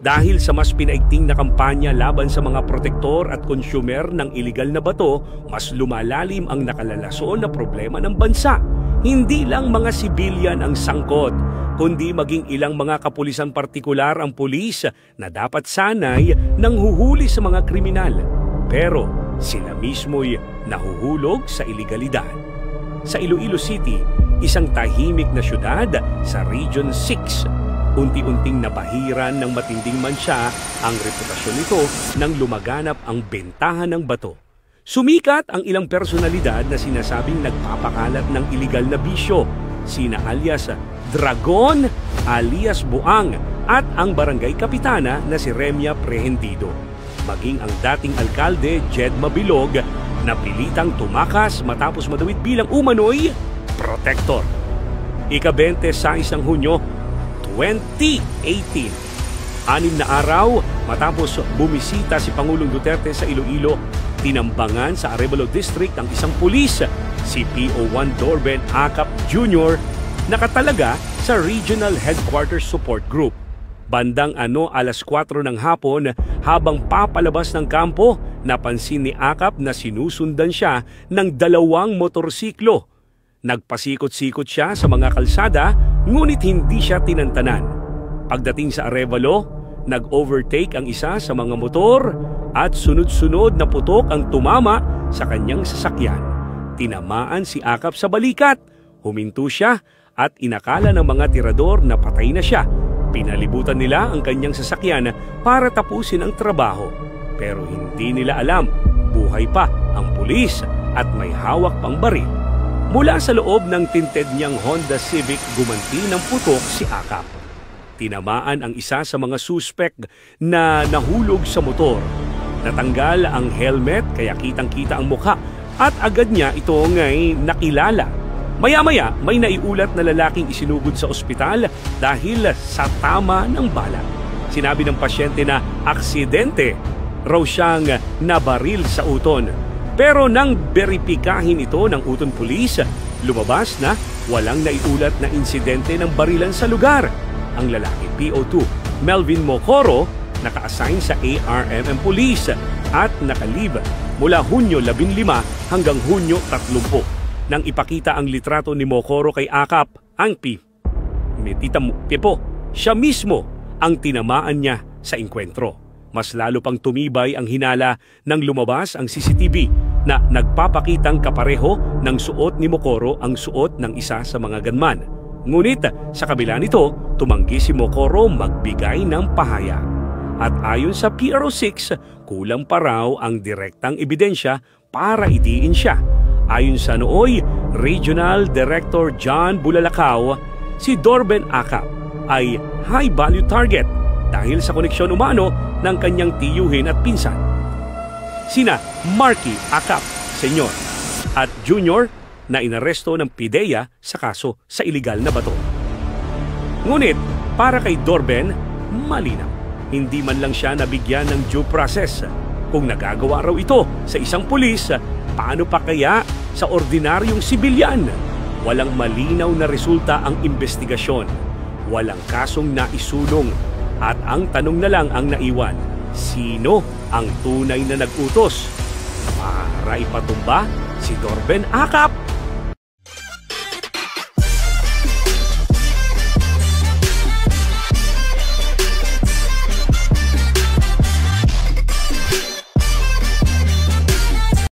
Dahil sa mas pinaigting na kampanya laban sa mga protektor at consumer ng iligal na bato, mas lumalalim ang nakalalason na problema ng bansa. Hindi lang mga sibilyan ang sangkot, kundi maging ilang mga kapulisan partikular ang pulis na dapat sanay nang huhuli sa mga kriminal. Pero sila mismo'y nahuhulog sa ilegalidad. Sa Iloilo City, isang tahimik na syudad sa Region 6, unti-unting nabahiran ng matinding mansya ang reputasyon nito nang lumaganap ang bentahan ng bato. Sumikat ang ilang personalidad na sinasabing nagpapakalat ng iligal na bisyo, sina alias Dragon, alias Buang, at ang barangay kapitana na si Remia Prehendido. Maging ang dating alkalde Jed Mabilog na pilitang tumakas matapos madawit bilang umano'y protector. Ika-26 Hunyo 2018. 6 na araw matapos bumisita si Pangulong Duterte sa Iloilo, tinambangan sa Arevalo District ang isang pulis, si PO1 Dorben Acap Jr., nakatalaga sa Regional Headquarters Support Group. Bandang 4:00 ng hapon, habang papalabas ng kampo, napansin ni Acap na sinusundan siya ng 2 motorsiklo. Nagpasikot-sikot siya sa mga kalsada, ngunit hindi siya tinantanan. Pagdating sa Arevalo, nag-overtake ang isa sa mga motor at sunod-sunod na putok ang tumama sa kanyang sasakyan. Tinamaan si Acap sa balikat, huminto siya at inakala ng mga tirador na patay na siya. Pinalibutan nila ang kanyang sasakyan para tapusin ang trabaho. Pero hindi nila alam, buhay pa ang pulis at may hawak pang baril. Mula sa loob ng tinted niyang Honda Civic, gumanti ng putok si Acap. Tinamaan ang isa sa mga suspek na nahulog sa motor. Natanggal ang helmet kaya kitang-kita ang mukha at agad niya itong nakilala. Maya-maya may naiulat na lalaking isinugod sa ospital dahil sa tama ng bala. Sinabi ng pasyente na aksidente raw siyang nabaril sa uton. Pero nang beripikahin ito ng uton pulis, lumabas na walang naiulat na insidente ng barilan sa lugar. Ang lalaki, PO2 Melvin Mocoro, naka-assign sa ARMM Police at nakalib mula Hunyo 15 hanggang Hunyo 30. Nang ipakita ang litrato ni Mocoro kay Acap, ang Pipo, siya mismo ang tinamaan niya sa engkwentro. Mas lalo pang tumibay ang hinala nang lumabas ang CCTV na nagpapakitang kapareho ng suot ni Mocoro ang suot ng isa sa mga gunman. Ngunit sa kabila nito, tumanggi si Mocoro magbigay ng pahayag. At ayon sa PRO6, kulang pa raw ang direktang ebidensya para idiin siya. Ayon sa nooy Regional Director John Bulalakaw, si Dorben Acap ay high-value target dahil sa koneksyon umano ng kanyang tiyuhin at pinsan, sina Marky Acap Sr. at Junior, na inaresto ng PIDEA sa kaso sa iligal na bato. Ngunit para kay Dorben, malinaw, hindi man lang siya nabigyan ng due process. Kung nagagawa raw ito sa isang pulis, paano pa kaya sa ordinaryong sibilyan? Walang malinaw na resulta ang investigasyon. Walang kasong naisulong. At ang tanong na lang ang naiwan, sino ang tunay na nag-utos para ipatumba si Dorben Acap?